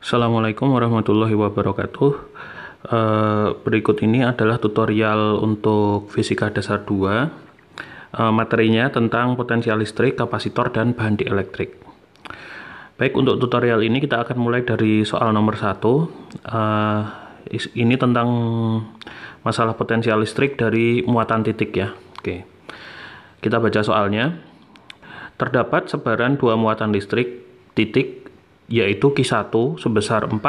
Assalamualaikum warahmatullahi wabarakatuh. Berikut ini adalah tutorial untuk fisika dasar 2. Materinya tentang potensial listrik, kapasitor, dan bahan dielektrik. Baik, untuk tutorial ini kita akan mulai dari soal nomor 1. Ini tentang masalah potensial listrik dari muatan titik ya. Oke, kita baca soalnya. Terdapat sebaran dua muatan listrik titik, yaitu Q1 sebesar 4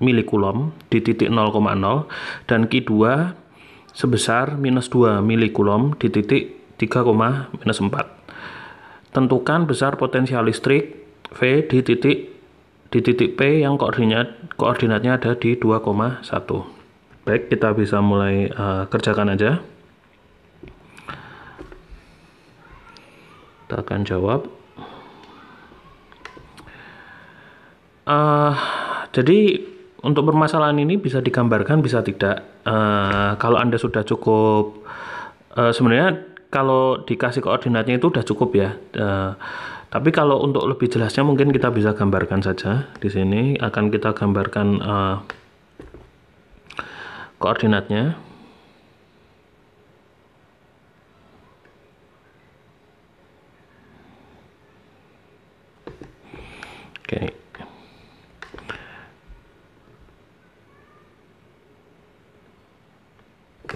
milikulom di titik 0,0 dan Q2 sebesar minus 2 milikulom di titik 3,-4. Tentukan besar potensial listrik V di titik P yang koordinatnya ada di 2,1. Baik, kita bisa mulai kerjakan aja. Kita akan jawab. Jadi untuk permasalahan ini bisa digambarkan, bisa tidak. Kalau Anda sudah cukup, sebenarnya kalau dikasih koordinatnya itu udah cukup ya. Tapi kalau untuk lebih jelasnya mungkin kita bisa gambarkan saja. Di sini akan kita gambarkan koordinatnya. Oke.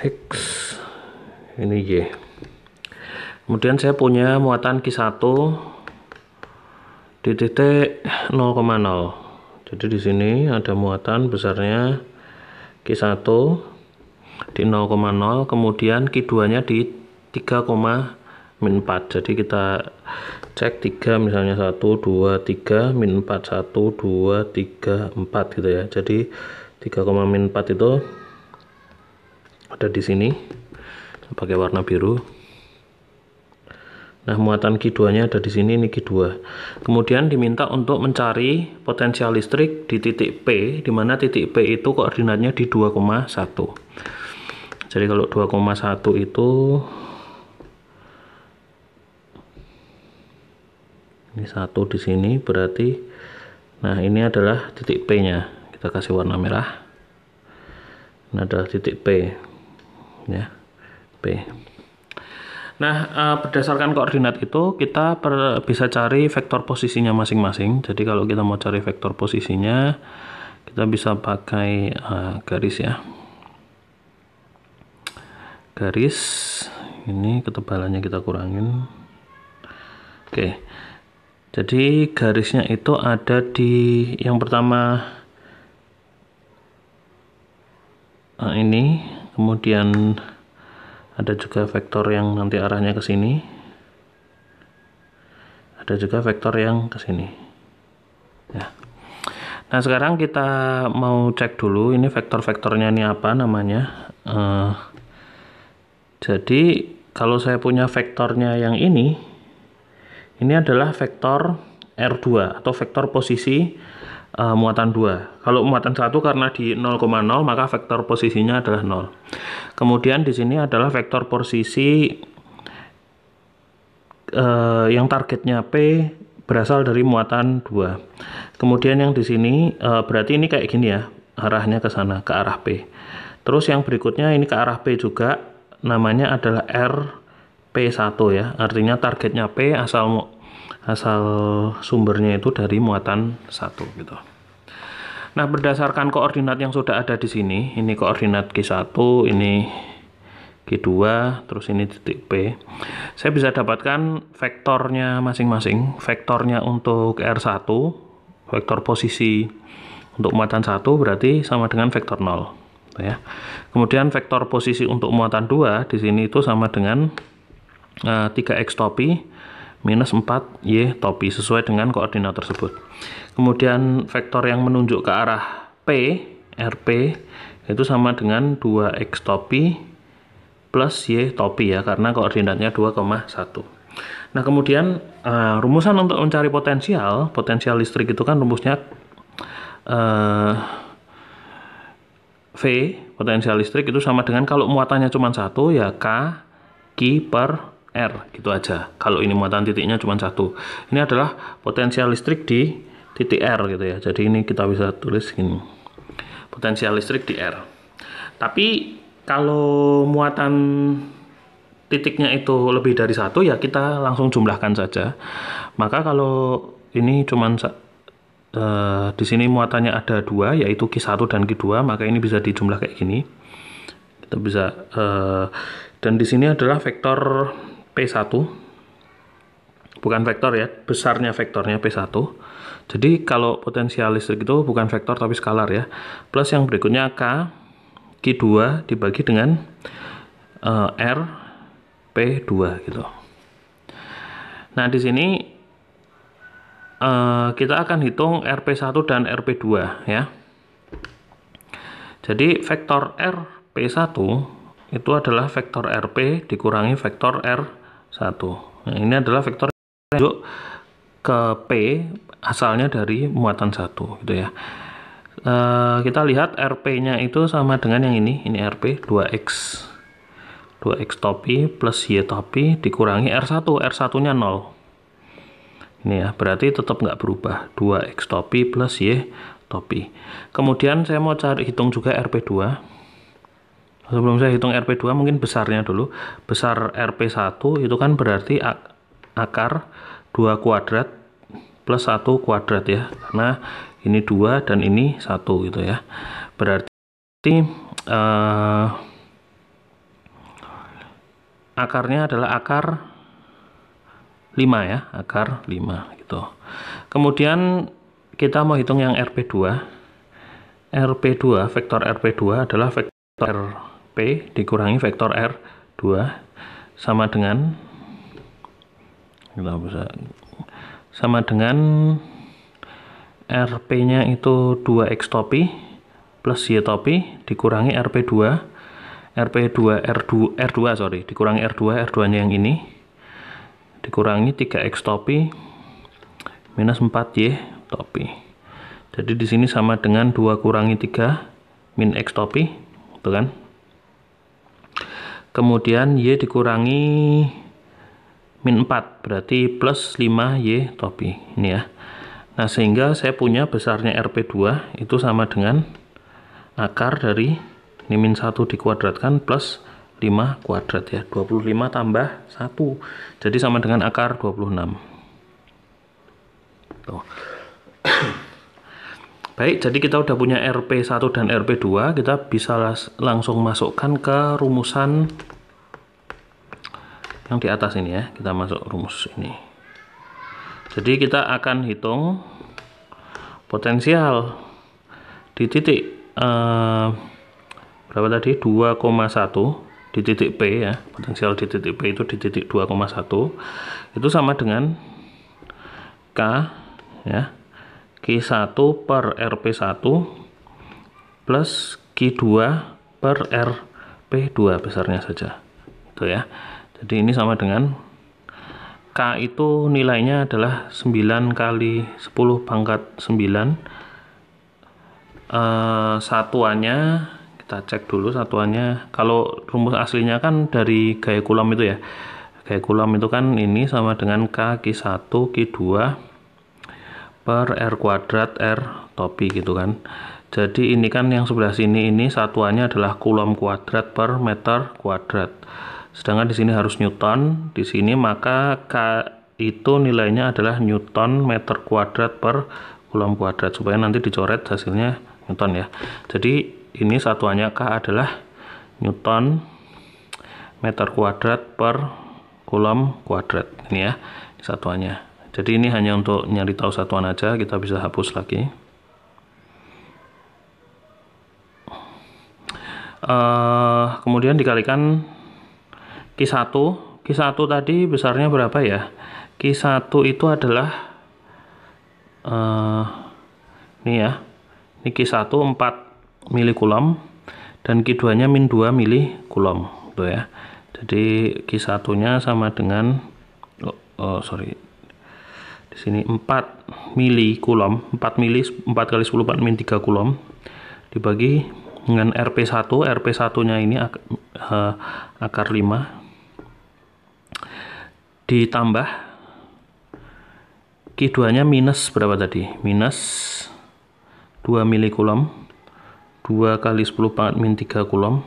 X, ini Y. Kemudian saya punya muatan Q1 di titik 0,0. Jadi di sini ada muatan besarnya Q1 di 0,0, kemudian Q2-nya di 3,-4. Jadi kita cek 3 misalnya 1 2 3 -4 1 2 3 4 gitu ya. Jadi 3,-4 itu ada di sini pakai warna biru. Nah, muatan Q2-nya ada di sini, ini Q2. Kemudian diminta untuk mencari potensial listrik di titik P, di mana titik P itu koordinatnya di 2,1. Jadi kalau 2,1 itu ini 1 di sini, berarti nah ini adalah titik P-nya. Kita kasih warna merah. Ini adalah titik P. Ya, P. Nah, berdasarkan koordinat itu kita bisa cari vektor posisinya masing-masing. Jadi kalau kita mau cari vektor posisinya, kita bisa pakai garis ya. Garis ini ketebalannya kita kurangin. Oke. Jadi garisnya itu ada di yang pertama ini, kemudian ada juga vektor yang nanti arahnya ke sini, ada juga vektor yang ke sini ya. Nah, sekarang kita mau cek dulu ini vektor-vektornya ini apa namanya. Jadi kalau saya punya vektornya yang ini adalah vektor R2 atau vektor posisi muatan 2. Kalau muatan 1 karena di 0,0 maka vektor posisinya adalah 0. Kemudian di sini adalah vektor posisi yang targetnya P berasal dari muatan 2. Kemudian yang di sini berarti ini kayak gini ya, arahnya ke sana, ke arah P. Terus yang berikutnya ini ke arah P juga, namanya adalah RP1 ya. Artinya targetnya P, asal sumbernya itu dari muatan 1 gitu. Nah, berdasarkan koordinat yang sudah ada di sini, ini koordinat Q1, ini Q2, terus ini titik P. Saya bisa dapatkan vektornya masing-masing. Vektornya untuk R1, vektor posisi untuk muatan 1 berarti sama dengan vektor 0 ya. Kemudian vektor posisi untuk muatan 2 di sini itu sama dengan 3x topi minus 4y topi sesuai dengan koordinat tersebut. Kemudian vektor yang menunjuk ke arah P, RP, itu sama dengan 2x topi plus y topi ya, karena koordinatnya 2,1. Nah, kemudian rumusan untuk mencari potensial listrik itu kan rumusnya V, potensial listrik itu sama dengan kalau muatannya cuma 1 ya K Q per R gitu aja. Kalau ini muatan titiknya cuma 1. Ini adalah potensial listrik di titik R gitu ya. Jadi ini kita bisa tulis gini, potensial listrik di R. Tapi kalau muatan titiknya itu lebih dari 1 ya kita langsung jumlahkan saja. Maka kalau ini cuman di sini muatannya ada 2, yaitu Q1 dan Q2, maka ini bisa dijumlah kayak gini. Kita bisa dan di sini adalah vektor P1. Bukan vektor ya, besarnya vektornya P1. Jadi kalau potensial listrik itu bukan vektor tapi skalar ya. Plus yang berikutnya K Q2 dibagi dengan R P2 gitu. Nah, di sini kita akan hitung RP1 dan RP2 ya. Jadi vektor RP1 itu adalah vektor RP dikurangi vektor R1. Nah, ini adalah vektor yang menunjuk ke P asalnya dari muatan 1 gitu ya. Kita lihat RP-nya itu sama dengan yang ini RP 2X topi plus Y topi dikurangi R1, R1-nya 0. Ini ya, berarti tetap nggak berubah, 2X topi plus Y topi. Kemudian saya mau cari hitung juga RP2. Sebelum saya hitung RP2 mungkin besarnya dulu. Besar RP1 itu kan berarti akar 2 kuadrat plus 1 kuadrat ya, karena ini 2 dan ini 1 gitu ya. Berarti akarnya adalah akar 5 ya, akar 5 gitu. Kemudian kita mau hitung yang RP2. RP2, vektor RP2 adalah vektor RP dikurangi vektor R2 sama dengan, kita bisa sama dengan RP-nya itu 2X topi plus Y topi dikurangi RP2 dikurangi R2-nya yang ini dikurangi 3X topi minus 4Y topi. Jadi di sini sama dengan 2 kurangi 3 min X topi, itu kan. Kemudian Y dikurangi min 4 berarti plus 5Y topi ini ya. Nah, sehingga saya punya besarnya RP2 itu sama dengan akar dari ini min 1 dikuadratkan plus 5 kuadrat ya, 25 tambah 1. Jadi sama dengan akar 26. Tuh. Baik, jadi kita udah punya RP1 dan RP2, kita bisa langsung masukkan ke rumusan yang di atas ini ya. Kita masuk rumus ini. Jadi kita akan hitung potensial di titik berapa tadi? 2,1 di titik P ya. Potensial di titik P itu di titik 2,1 itu sama dengan K ya, Q1 per RP1 plus Q2 per RP2 besarnya saja itu ya. Jadi ini sama dengan K itu nilainya adalah 9 kali 10 pangkat 9. Satuannya kita cek dulu satuannya. Kalau rumus aslinya kan dari gaya Coulomb itu ya. Gaya Coulomb itu kan ini sama dengan K Q1 Q2 per R kuadrat R topi gitu kan. Jadi ini kan yang sebelah sini ini satuannya adalah Coulomb kuadrat per meter kuadrat. Sedangkan di sini harus Newton, di sini maka K itu nilainya adalah Newton meter kuadrat per Coulomb kuadrat, supaya nanti dicoret hasilnya Newton ya. Jadi ini satuannya K adalah Newton meter kuadrat per Coulomb kuadrat ini ya satuannya. Jadi ini hanya untuk nyari tahu satuan aja, kita bisa hapus lagi. Kemudian dikalikan Q1 tadi besarnya berapa ya? Q1 itu adalah ini ya, ini Q1 4 milicoulomb dan Q2 nya min 2 milicoulomb gitu ya. Jadi Q1 nya sama dengan di sini 4 milicoulomb, 4 kali 10 4 min 3 coulomb dibagi dengan RP1 nya ini akar 5 ditambah Q2 nya minus berapa tadi? Minus 2 milicoulomb, 2 kali 10 pangkat min 3 coulomb.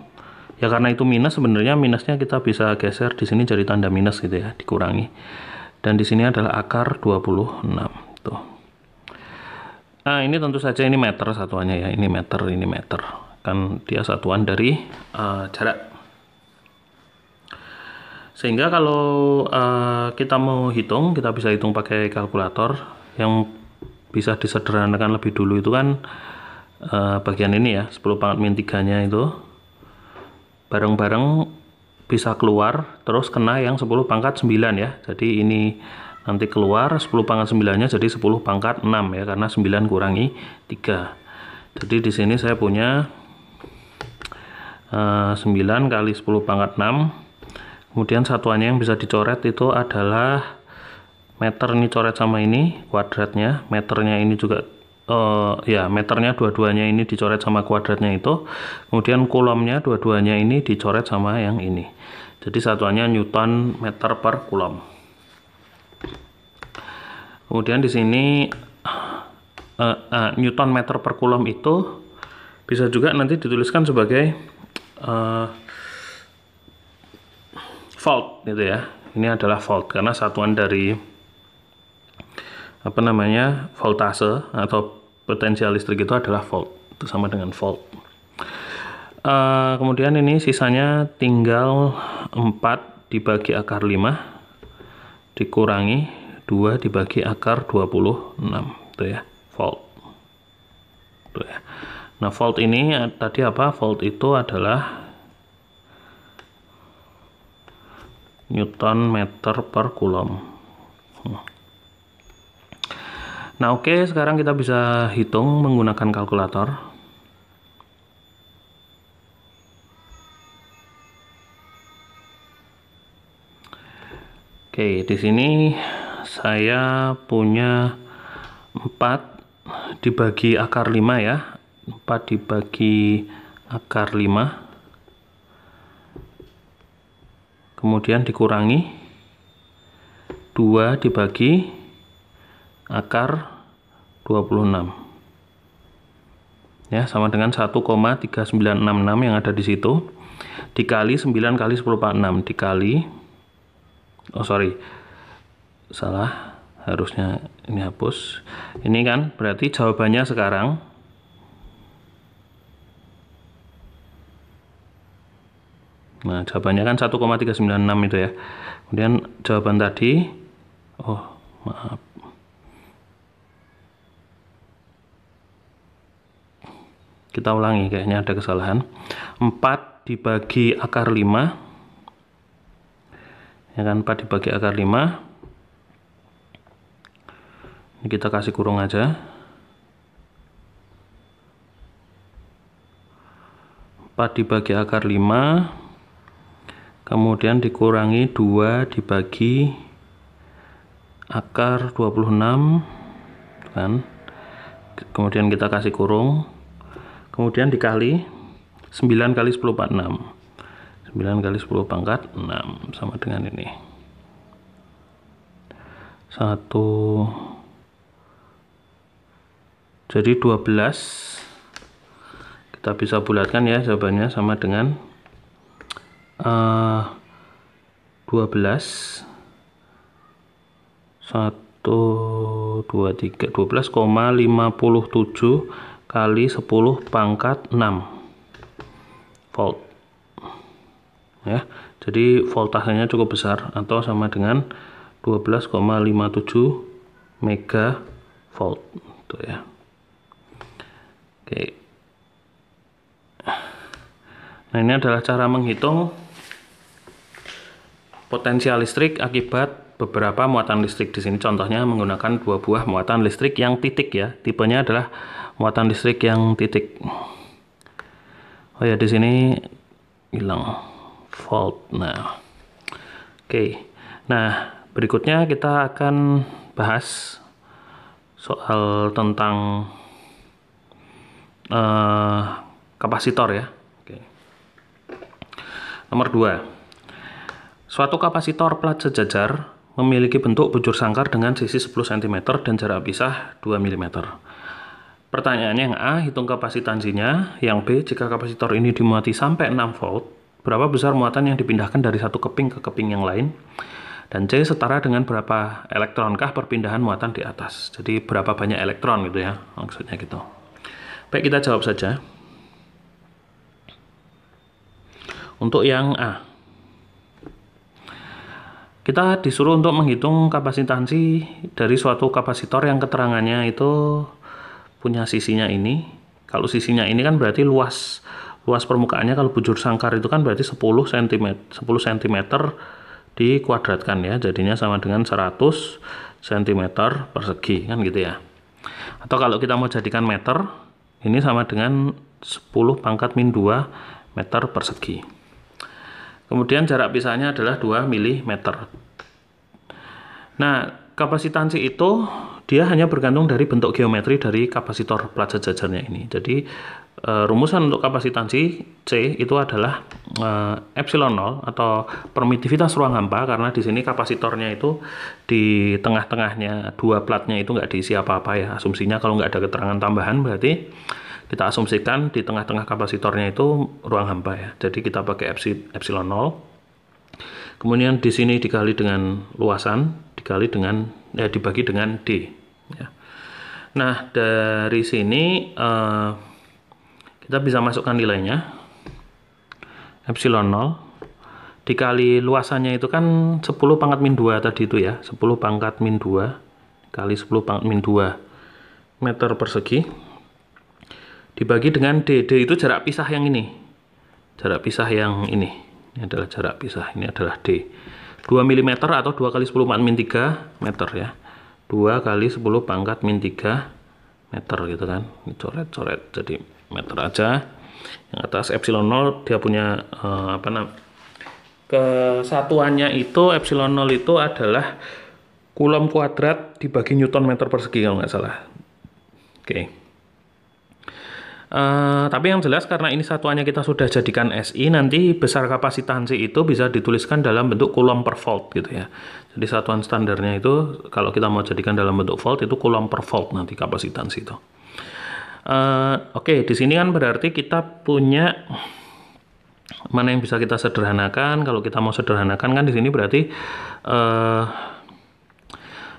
Ya karena itu minus, sebenarnya minusnya kita bisa geser di sini jadi tanda minus gitu ya, dikurangi. Dan di sini adalah akar 26. Tuh. Nah, ini tentu saja ini meter satuannya ya, ini meter, ini meter. Kan dia satuan dari jarak. Sehingga kalau kita mau hitung, kita bisa hitung pakai kalkulator. Yang bisa disederhanakan lebih dulu itu kan bagian ini ya, 10 pangkat min 3 nya itu bareng-bareng bisa keluar, terus kena yang 10 pangkat 9 ya. Jadi ini nanti keluar 10 pangkat 9 nya jadi 10 pangkat 6 ya, karena 9 kurangi 3. Jadi di sini saya punya 9 kali 10 pangkat 6. Kemudian satuannya yang bisa dicoret itu adalah meter, ini coret sama ini kuadratnya, meternya ini juga ya meternya dua-duanya ini dicoret sama kuadratnya itu, kemudian kulomnya dua-duanya ini dicoret sama yang ini. Jadi satuannya Newton meter per kulom. Kemudian di sini Newton meter per kulom itu bisa juga nanti dituliskan sebagai volt gitu ya. Ini adalah volt karena satuan dari apa namanya, voltase atau potensial listrik itu adalah volt, itu sama dengan volt. Kemudian ini sisanya tinggal 4 dibagi akar 5 dikurangi 2 dibagi akar 26 itu ya, volt itu ya. Nah volt ini tadi apa, volt itu adalah Newton meter per kulom. Nah oke, sekarang kita bisa hitung menggunakan kalkulator. Oke, di sini saya punya 4 dibagi akar 5 ya. 4 dibagi akar 5. Kemudian dikurangi 2 dibagi akar 26 ya, sama dengan 1,3966 yang ada di situ dikali 9 kali 10 pangkat 6 dikali salah, harusnya ini hapus. Ini kan berarti jawabannya sekarang nah, jawabannya kan 1,396 itu ya. Kemudian jawaban tadi, maaf, kita ulangi, kayaknya ada kesalahan. 4 dibagi akar 5 ya kan, 4 dibagi akar 5. Ini kita kasih kurung aja. 4 dibagi akar 5 kemudian dikurangi 2 dibagi akar 26 kan, kemudian kita kasih kurung, kemudian dikali 9 kali 10 pangkat 6 9 kali 10 pangkat 6 sama dengan ini 1, jadi 12. Kita bisa bulatkan ya, jawabannya sama dengan 12 12,57 kali 10 pangkat 6 volt ya. Jadi voltasenya cukup besar atau sama dengan 12,57 mega volt tuh ya. Oke. Nah, ini adalah cara menghitung potensial listrik akibat beberapa muatan listrik. Di sini contohnya menggunakan 2 buah muatan listrik yang titik ya. Tipenya adalah muatan listrik yang titik. Oh ya, di sini hilang volt. Nah, oke. Nah, berikutnya kita akan bahas soal tentang kapasitor ya. Oke. Nomor 2. Suatu kapasitor plat sejajar memiliki bentuk bujur sangkar dengan sisi 10 cm dan jarak pisah 2 mm. Pertanyaannya yang A, hitung kapasitansinya. Yang B, jika kapasitor ini dimuati sampai 6 volt, berapa besar muatan yang dipindahkan dari satu keping ke keping yang lain? Dan C, setara dengan berapa elektronkah perpindahan muatan di atas? Jadi berapa banyak elektron gitu ya, maksudnya gitu. Baik, kita jawab saja. Untuk yang A, kita disuruh untuk menghitung kapasitansi dari suatu kapasitor yang keterangannya itu punya sisinya ini. Kalau sisinya ini kan berarti luas permukaannya, kalau bujur sangkar itu kan berarti 10 cm dikuadratkan ya, jadinya sama dengan 100 cm persegi kan gitu ya. Atau kalau kita mau jadikan meter, ini sama dengan 10 pangkat min 2 meter persegi. Kemudian jarak pisahnya adalah 2 mm. Nah, kapasitansi itu dia hanya bergantung dari bentuk geometri dari kapasitor plat sejajarnya ini. Jadi rumusan untuk kapasitansi C itu adalah epsilon 0 atau permitivitas ruang hampa, karena di sini kapasitornya itu di tengah-tengahnya dua platnya itu nggak diisi apa-apa ya. Asumsinya kalau nggak ada keterangan tambahan berarti kita asumsikan di tengah-tengah kapasitornya itu ruang hampa ya. Jadi kita pakai epsilon 0. Kemudian di sini dikali dengan luasan, dibagi dengan D. Ya. Nah, dari sini kita bisa masukkan nilainya. Epsilon 0 dikali luasannya itu kan 10 pangkat min 2 tadi itu ya. 10 pangkat min 2 kali 10 pangkat min 2 meter persegi. Dibagi dengan D. D itu jarak pisah yang ini. Jarak pisah yang ini. Ini adalah jarak pisah. Ini adalah D. 2 mm atau 2 kali 10 pangkat min 3 meter ya. 2 kali 10 pangkat min 3 meter gitu kan. Ini coret-coret jadi meter aja. Yang atas epsilon 0 dia punya kesatuannya itu epsilon 0 itu adalah kulom kuadrat dibagi newton meter persegi kalau nggak salah. Oke. Tapi yang jelas karena ini satuannya kita sudah jadikan SI, nanti besar kapasitansi itu bisa dituliskan dalam bentuk coulomb per volt gitu ya. Jadi satuan standarnya itu kalau kita mau jadikan dalam bentuk volt itu coulomb per volt nanti kapasitansi itu. Oke, di sini kan berarti kita punya mana yang bisa kita sederhanakan. Kalau kita mau sederhanakan kan di sini berarti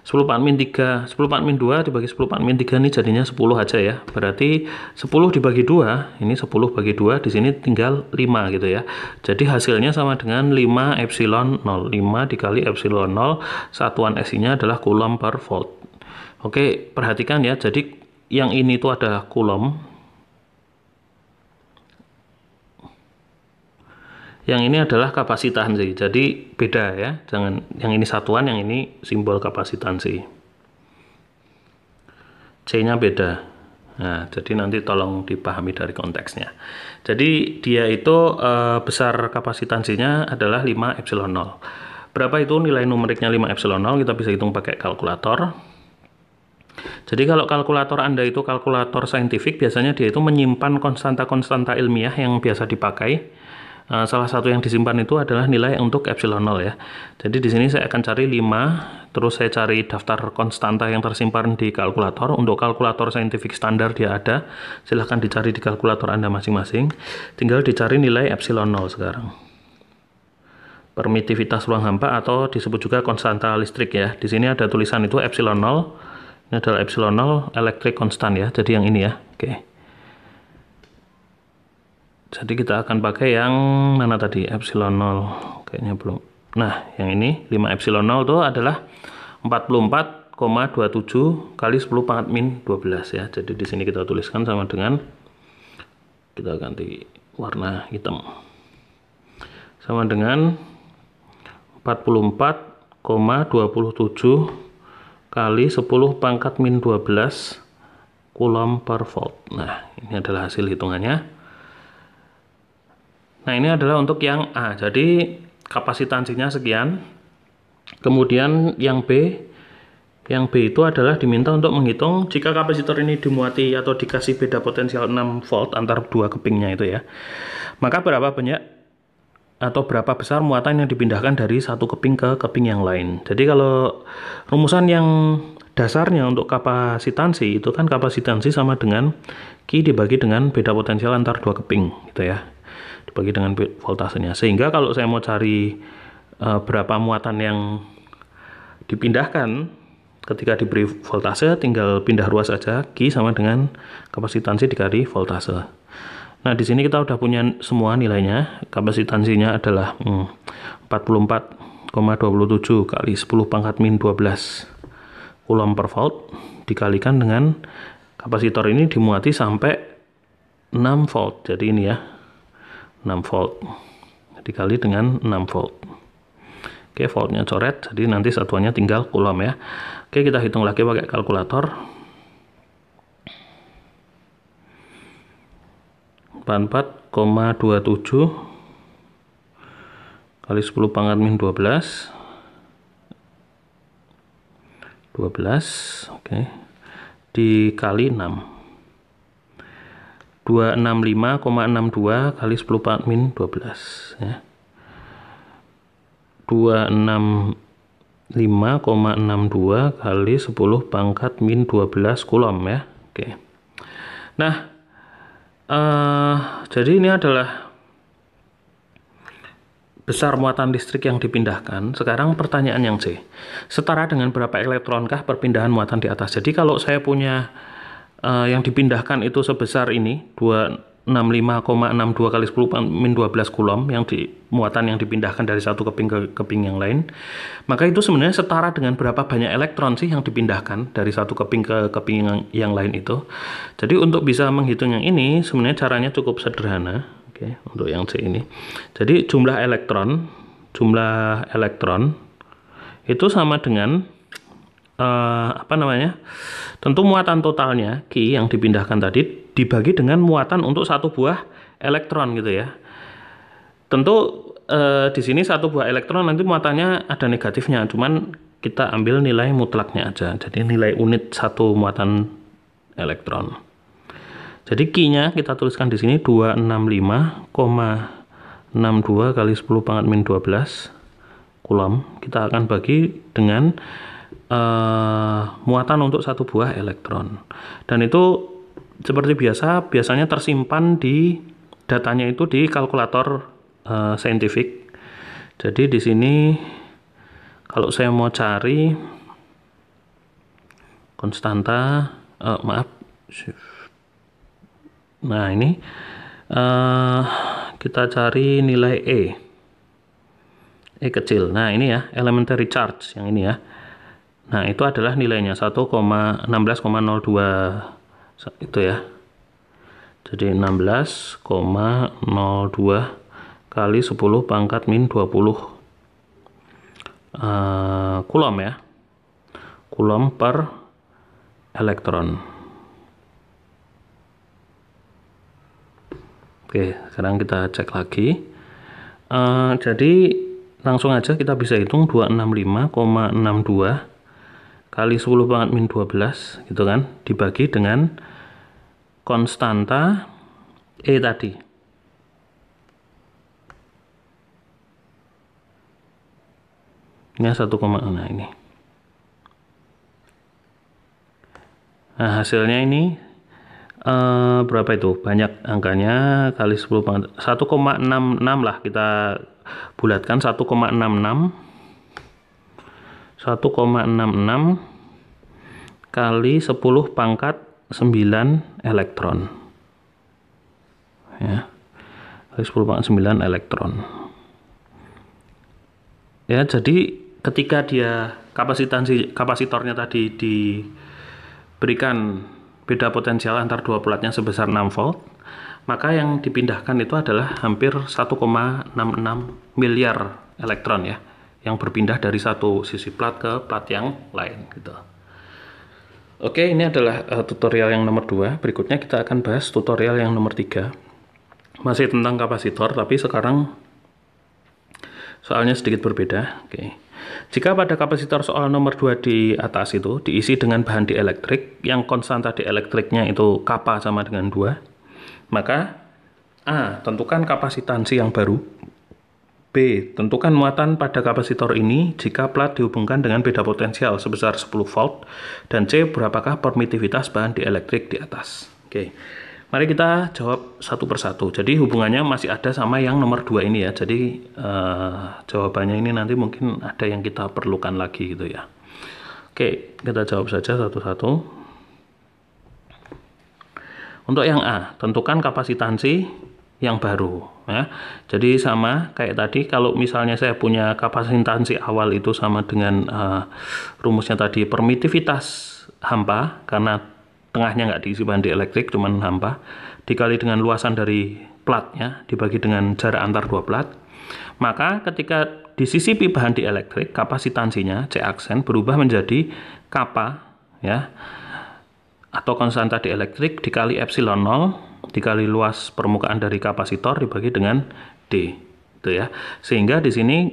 10 pangkat min 3, 10 pangkat min 2 dibagi 10 pangkat min 3 ini jadinya 10 aja ya. Berarti 10 dibagi 2, ini 10 bagi 2, di sini tinggal 5 gitu ya. Jadi hasilnya sama dengan 5 epsilon 0. 5 dikali epsilon 0, satuan SI-nya adalah coulomb per volt. Oke, perhatikan ya. Jadi yang ini itu adalah coulomb. Yang ini adalah kapasitansi, jadi beda ya, jangan yang ini satuan, yang ini simbol kapasitansi. C-nya beda. Nah, jadi nanti tolong dipahami dari konteksnya. Jadi dia itu besar kapasitansinya adalah 5 epsilon 0. Berapa itu nilai numeriknya 5 epsilon 0? Kita bisa hitung pakai kalkulator. Jadi kalau kalkulator Anda itu kalkulator saintifik, biasanya dia itu menyimpan konstanta-konstanta ilmiah yang biasa dipakai. Salah satu yang disimpan itu adalah nilai untuk epsilon 0 ya. Jadi di sini saya akan cari 5, terus saya cari daftar konstanta yang tersimpan di kalkulator. Untuk kalkulator saintifik standar dia ada. Silahkan dicari di kalkulator Anda masing-masing. Tinggal dicari nilai epsilon 0 sekarang. Permitivitas ruang hampa atau disebut juga konstanta listrik ya. Di sini ada tulisan itu epsilon 0. Ini adalah epsilon 0 elektrik konstan ya. Jadi yang ini ya. Oke. Jadi kita akan pakai yang mana tadi? Epsilon 0. Kayaknya belum. Nah, yang ini 5 epsilon 0 itu adalah 44,27 kali 10 pangkat min 12 ya. Jadi di sini kita tuliskan sama dengan, kita ganti warna hitam. Sama dengan 44,27 kali 10 pangkat min 12 coulomb per volt. Nah, ini adalah hasil hitungannya. Nah, ini adalah untuk yang A. Jadi kapasitansinya sekian. Kemudian yang B itu adalah diminta untuk menghitung jika kapasitor ini dimuati atau dikasih beda potensial 6 volt antar dua kepingnya itu ya. Maka berapa banyak atau berapa besar muatan yang dipindahkan dari satu keping ke keping yang lain. Jadi kalau rumusan yang dasarnya untuk kapasitansi itu kan kapasitansi sama dengan Q dibagi dengan beda potensial antar dua keping gitu ya. Dibagi dengan voltasenya. Sehingga kalau saya mau cari berapa muatan yang dipindahkan ketika diberi voltase, tinggal pindah ruas saja, Q sama dengan kapasitansi dikali voltase. Nah, di sini kita udah punya semua nilainya. Kapasitansinya adalah 44,27 kali 10 pangkat min 12 Coulomb per volt dikalikan dengan kapasitor ini dimuati sampai 6 volt. Jadi ini ya, 6 volt dikali dengan 6 volt. Oke, voltnya coret, jadi nanti satuannya tinggal Coulomb ya. Oke, kita hitung lagi pakai kalkulator. 44,27 kali 10 pangkat min 12, oke, dikali 6, 265,62 kali 10 pangkat min 12 ya. 265,62 kali 10 pangkat min 12 Coulomb ya. Oke. Nah, jadi ini adalah besar muatan listrik yang dipindahkan. Sekarang pertanyaan yang C, setara dengan berapa elektronkah perpindahan muatan di atas? Jadi kalau saya punya yang dipindahkan itu sebesar ini 265,62 kali 10 min 12 Coulomb yang muatan yang dipindahkan dari satu keping ke keping yang lain, maka itu sebenarnya setara dengan berapa banyak elektron sih yang dipindahkan dari satu keping ke keping yang lain itu. Jadi untuk bisa menghitung yang ini sebenarnya caranya cukup sederhana. Oke, untuk yang C ini. Jadi jumlah elektron itu sama dengan tentu muatan totalnya Q yang dipindahkan tadi dibagi dengan muatan untuk satu buah elektron gitu ya. Tentu di sini satu buah elektron nanti muatannya ada negatifnya, cuman kita ambil nilai mutlaknya aja. Jadi nilai unit satu muatan elektron. Jadi Q-nya kita tuliskan di sini 265,62 kali 10 pangkat min 12 Coulomb. Kita akan bagi dengan muatan untuk satu buah elektron. Dan itu seperti biasanya tersimpan di datanya itu di kalkulator saintifik. Jadi di sini kalau saya mau cari konstanta, nah ini kita cari nilai E kecil. Nah ini ya, elementary charge yang ini ya. Nah itu adalah nilainya 1,16,02 itu ya. Jadi 16,02 kali 10 pangkat min 20 Coulomb ya. Coulomb per elektron. Oke, sekarang kita cek lagi. Jadi langsung aja kita bisa hitung 265,62 kali 10 pangkat min 12 gitu kan, dibagi dengan konstanta E tadi. Ini 1, nah ini. Nah hasilnya ini berapa itu? Banyak angkanya, kali 10 pangkat 1,66 lah, kita bulatkan 1,66 kali 10 pangkat 9 elektron ya, kali 10 pangkat 9 elektron ya. Jadi ketika dia kapasitornya tadi diberikan beda potensial antar dua platnya sebesar 6 volt, maka yang dipindahkan itu adalah hampir 1,66 miliar elektron ya, yang berpindah dari satu sisi plat ke plat yang lain gitu. Oke, ini adalah tutorial yang nomor 2. Berikutnya kita akan bahas tutorial yang nomor 3. Masih tentang kapasitor, tapi sekarang soalnya sedikit berbeda. Oke. Jika pada kapasitor soal nomor 2 di atas itu diisi dengan bahan dielektrik yang konstanta dielektriknya itu kappa sama dengan 2, maka A, tentukan kapasitansi yang baru B. Tentukan muatan pada kapasitor ini jika plat dihubungkan dengan beda potensial sebesar 10 volt. Dan C. Berapakah permitivitas bahan dieelektrik di atas? Oke, mari kita jawab satu persatu. Jadi hubungannya masih ada sama yang nomor 2 ini ya. Jadi jawabannya ini nanti mungkin ada yang kita perlukan lagi gitu ya. Oke, kita jawab saja satu-satu. Untuk yang A, tentukan kapasitansi yang baru ya. Jadi sama kayak tadi, kalau misalnya saya punya kapasitansi awal itu sama dengan rumusnya tadi, permitivitas hampa karena tengahnya nggak diisi bahan dieelektrik, cuman hampa, dikali dengan luasan dari platnya dibagi dengan jarak antar dua plat, maka ketika disisipi bahan dieelektrik, kapasitansinya C aksen berubah menjadi kappa ya, atau konstanta dieelektrik dikali epsilon 0 dikali luas permukaan dari kapasitor dibagi dengan D itu ya. Sehingga di sini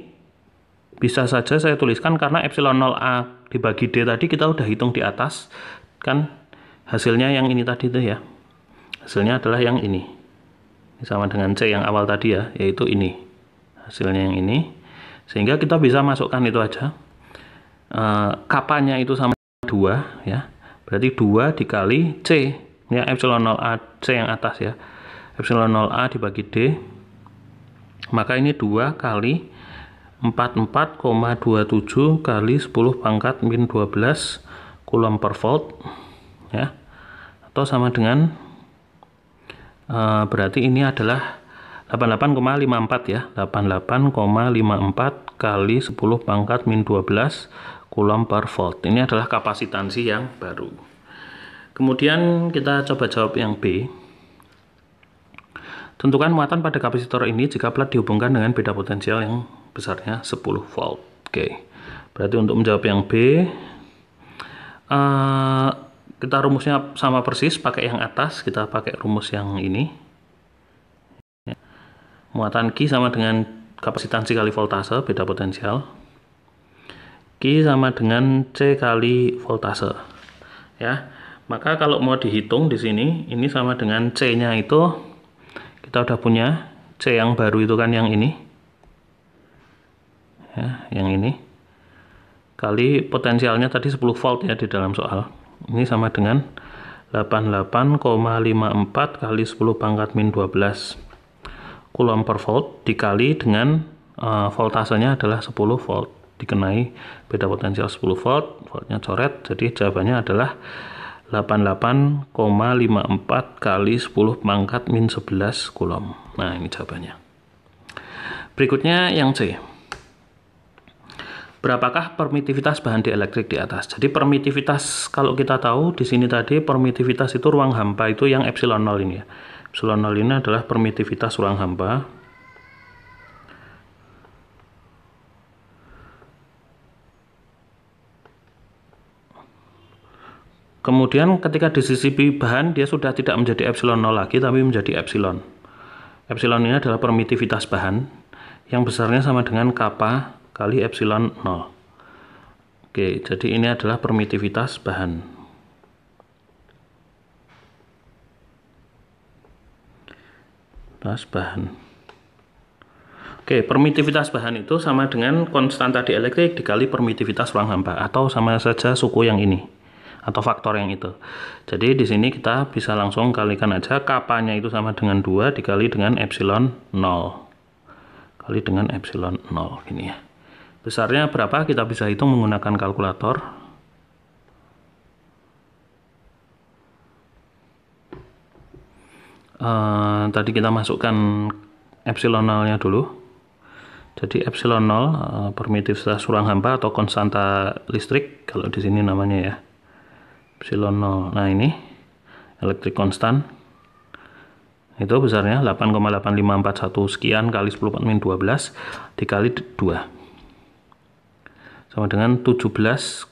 bisa saja saya tuliskan, karena epsilon 0A dibagi D tadi kita udah hitung di atas kan, hasilnya yang ini tadi itu ya. Hasilnya adalah yang ini sama dengan C yang awal tadi ya, yaitu ini hasilnya yang ini. Sehingga kita bisa masukkan itu aja, kapanya itu sama 2 ya. Berarti 2 dikali C ya, epsilon 0A C yang atas ya, epsilon 0A dibagi D, maka ini 2 kali 44,27 kali 10 pangkat min 12 coulomb per volt ya, atau sama dengan berarti ini adalah 88,54 ya, 88,54 kali 10 pangkat min 12 coulomb per volt. Ini adalah kapasitansi yang baru. Kemudian kita coba jawab yang B. Tentukan muatan pada kapasitor ini jika plat dihubungkan dengan beda potensial yang besarnya 10 volt. Oke, berarti untuk menjawab yang B, kita rumusnya sama persis, pakai yang atas, kita pakai rumus yang ini. Muatan Q sama dengan kapasitansi kali voltase, beda potensial. Q sama dengan C kali voltase ya. Maka kalau mau dihitung di sini, ini sama dengan C-nya itu kita udah punya C yang baru itu kan, yang ini ya, yang ini kali potensialnya tadi 10 volt ya di dalam soal. Ini sama dengan 88,54 kali 10 pangkat min 12 coulomb per volt dikali dengan voltasenya adalah 10 volt, dikenai beda potensial 10 volt, voltnya coret, jadi jawabannya adalah 88,54 kali 10 pangkat min 11 coulomb. Nah, ini jawabannya. Berikutnya yang C. Berapakah permitivitas bahan dieelektrik di atas? Jadi permitivitas, kalau kita tahu di sini tadi permitivitas itu ruang hampa itu yang epsilon 0 ini ya. Epsilon 0 ini adalah permitivitas ruang hampa. Kemudian ketika disisipi bahan, dia sudah tidak menjadi epsilon 0 lagi, tapi menjadi epsilon. Epsilon ini adalah permitivitas bahan yang besarnya sama dengan kappa kali epsilon 0. Oke, jadi ini adalah permitivitas bahan. Oke, permitivitas bahan itu sama dengan konstanta dieelektrik dikali permitivitas ruang hampa, atau sama saja suku yang ini atau faktor yang itu. Jadi di sini kita bisa langsung kalikan aja, kapanya itu sama dengan 2 dikali dengan epsilon 0 kali dengan epsilon 0 gini ya. Besarnya berapa kita bisa hitung menggunakan kalkulator. Tadi kita masukkan epsilon 0-nya dulu. Jadi epsilon 0 permitivitas ruang hampa atau konstanta listrik kalau di sini namanya ya. Epsilon 0. Nah, ini elektrik konstan. Itu besarnya 8,8541 sekian kali 10 min 12 dikali 2. Sama dengan 17,71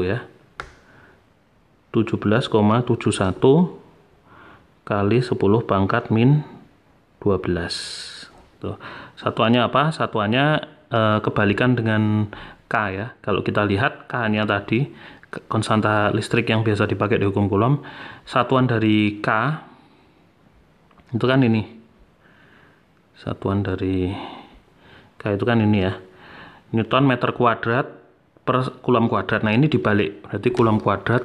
ya. 17,71 kali 10 pangkat min 12. Tuh. Satuannya apa? Satuannya kebalikan dengan K ya. Kalau kita lihat K-nya tadi, konstanta listrik yang biasa dipakai di hukum Coulomb, satuan dari K itu kan ini. Satuan dari Kayak itu kan ini ya. Newton meter kuadrat per coulomb kuadrat. Nah, ini dibalik. Berarti coulomb kuadrat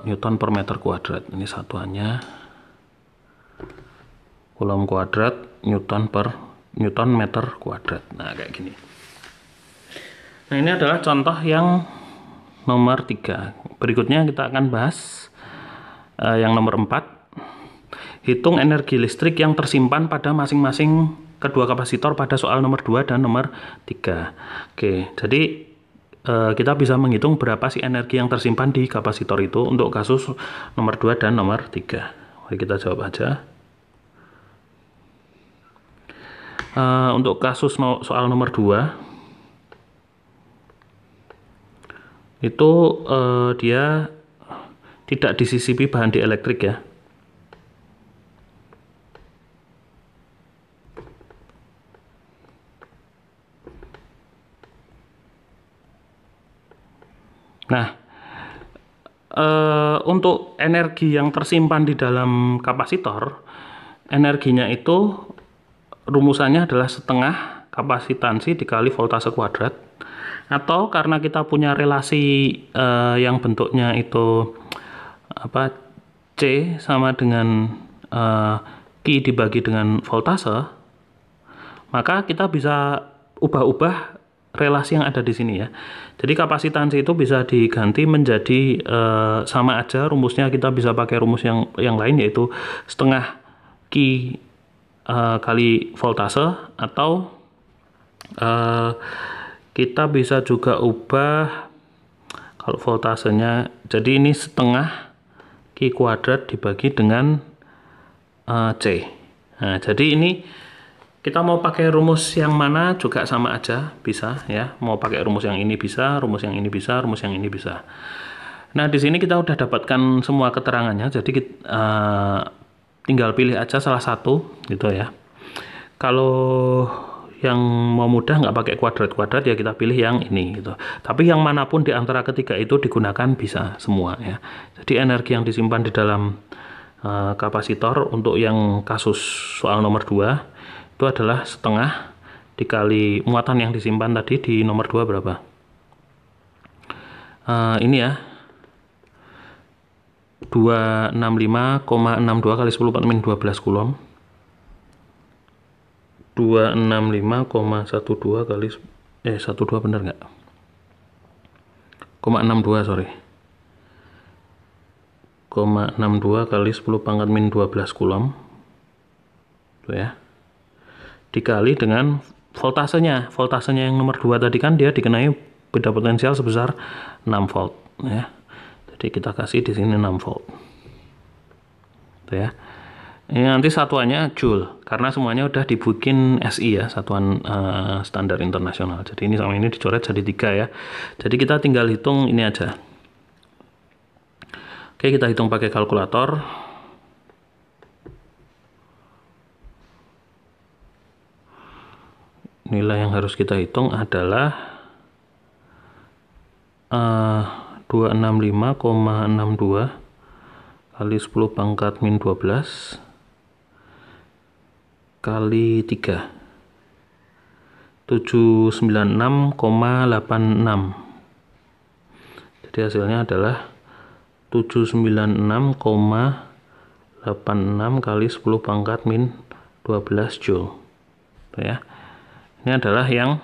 Newton per meter kuadrat. Ini satuannya. Coulomb kuadrat Newton meter kuadrat. Nah, kayak gini. Nah, ini adalah contoh yang nomor 3. Berikutnya kita akan bahas yang nomor 4. Hitung energi listrik yang tersimpan pada masing-masing kedua kapasitor pada soal nomor 2 dan nomor 3. Oke, jadi kita bisa menghitung berapa sih energi yang tersimpan di kapasitor itu untuk kasus nomor 2 dan nomor 3. Mari kita jawab aja. Untuk kasus soal nomor 2 itu dia tidak disisipi bahan dielektrik ya. Nah, untuk energi yang tersimpan di dalam kapasitor, energinya itu rumusannya adalah setengah kapasitansi dikali voltase kuadrat, atau karena kita punya relasi yang bentuknya itu C sama dengan Q dibagi dengan voltase, maka kita bisa ubah-ubah relasi yang ada di sini ya. Jadi kapasitansi itu bisa diganti menjadi sama aja rumusnya, kita bisa pakai rumus yang lain, yaitu setengah Q kali voltase, atau kita bisa juga ubah kalau voltasenya, jadi ini setengah Q kuadrat dibagi dengan C. Nah, jadi ini kita mau pakai rumus yang mana juga sama aja, bisa ya. Mau pakai rumus yang ini bisa, rumus yang ini bisa, rumus yang ini bisa. Nah, di sini kita udah dapatkan semua keterangannya, jadi kita tinggal pilih aja salah satu gitu ya. Kalau yang mau mudah nggak pakai kuadrat-kuadrat ya kita pilih yang ini gitu. Tapi yang manapun di antara ketiga itu digunakan bisa semua ya. Jadi energi yang disimpan di dalam kapasitor untuk yang kasus soal nomor 2 itu adalah setengah dikali muatan yang disimpan tadi di nomor 2 berapa? Ini ya, 265,62 kali 10 4 min 12 coulomb. 265,12 kali 12 bener nggak? 0,62 sorry. 0,62 kali 10 pangkat min 12 coulomb. Tuh ya. Dikali dengan voltasenya. Voltasenya yang nomor 2 tadi kan dia dikenai beda potensial sebesar 6 volt ya. Jadi kita kasih di sini 6 volt. Tuh ya. Ini nanti satuannya joule karena semuanya udah dibikin SI ya, satuan standar internasional. Jadi ini sama ini dicoret jadi 3 ya. Jadi kita tinggal hitung ini aja. Oke, kita hitung pakai kalkulator. Nilai yang harus kita hitung adalah 265,62 kali 10 pangkat min 12 kali 3, 796,86. Jadi hasilnya adalah 796,86 kali 10 pangkat min 12 joule. Tuh ya. Ini adalah yang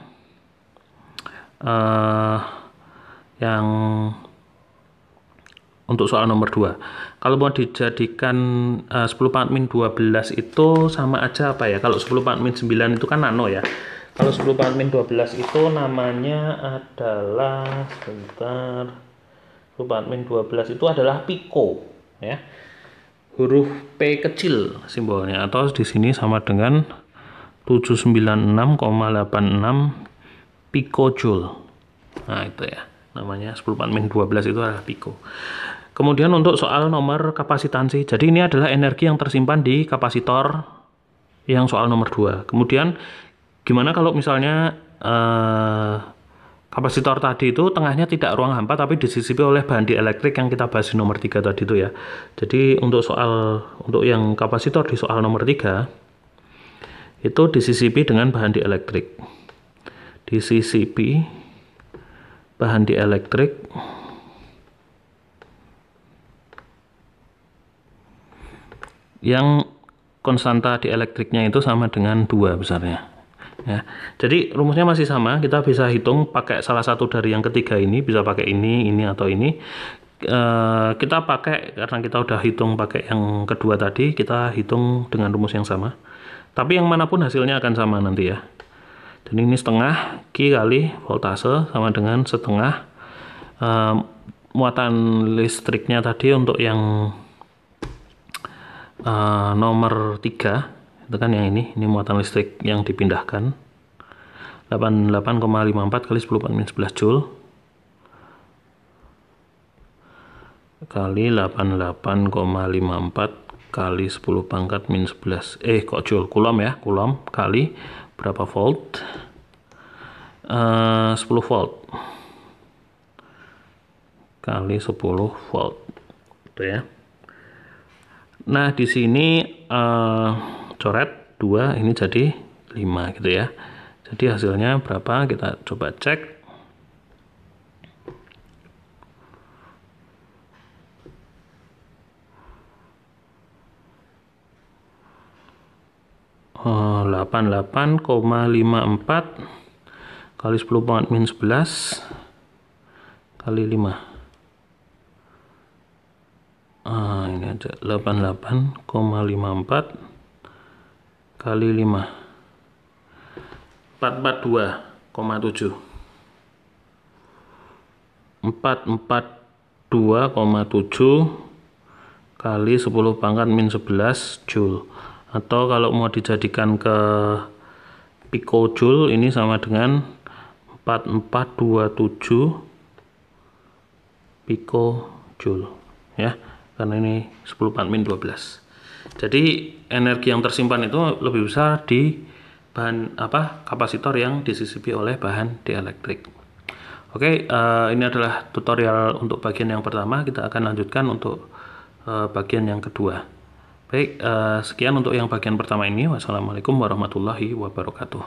untuk soal nomor 2. Kalau mau dijadikan 10 pangkat min 12 itu sama aja apa ya? Kalau 10 pangkat min 9 itu kan nano ya. Kalau 10 pangkat min 12 itu namanya adalah, sebentar, 10 pangkat min 12 itu adalah pico ya. Huruf P kecil simbolnya, atau di sini sama dengan 796,86 picojoule. Nah, itu ya. Namanya 10 pangkat min 12 itu adalah pico. Kemudian untuk soal nomor kapasitansi. Jadi ini adalah energi yang tersimpan di kapasitor yang soal nomor 2. Kemudian gimana kalau misalnya kapasitor tadi itu tengahnya tidak ruang hampa tapi disisipi oleh bahan dielektrik yang kita bahas di nomor 3 tadi itu ya. Jadi untuk yang kapasitor di soal nomor 3 itu disisipi dengan bahan dielektrik. Disisipi bahan dielektrik yang konstanta dielektriknya itu sama dengan 2 besarnya. Ya, jadi rumusnya masih sama, kita bisa hitung pakai salah satu dari yang ketiga ini, bisa pakai ini atau ini. Kita pakai, karena kita udah hitung pakai yang kedua tadi, kita hitung dengan rumus yang sama. Tapi yang manapun hasilnya akan sama nanti ya. Jadi ini setengah Q kali voltase sama dengan setengah muatan listriknya tadi untuk yang nomor 3 itu kan yang ini muatan listrik yang dipindahkan 88,54 kali 10⁻11 Joule kali 88,54 kali 10⁻11 kok Joule, Coulomb ya, Coulomb kali berapa volt, 10 volt kali 10 volt gitu ya. Nah di sini coret 2, ini jadi 5 gitu ya. Jadi hasilnya berapa, kita coba cek. Oh, 88,54 kali 10⁻11 kali 5. Ini aja 88,54 kali 5 442,7 kali 10⁻11 Joule, atau kalau mau dijadikan ke picojoule ini sama dengan 4427 picojoule ya, karena ini 10⁻12. Jadi energi yang tersimpan itu lebih besar di bahan kapasitor yang disisipi oleh bahan dielektrik. Oke, ini adalah tutorial untuk bagian yang pertama. Kita akan lanjutkan untuk bagian yang kedua. Baik, sekian untuk yang bagian pertama ini. Wassalamualaikum warahmatullahi wabarakatuh.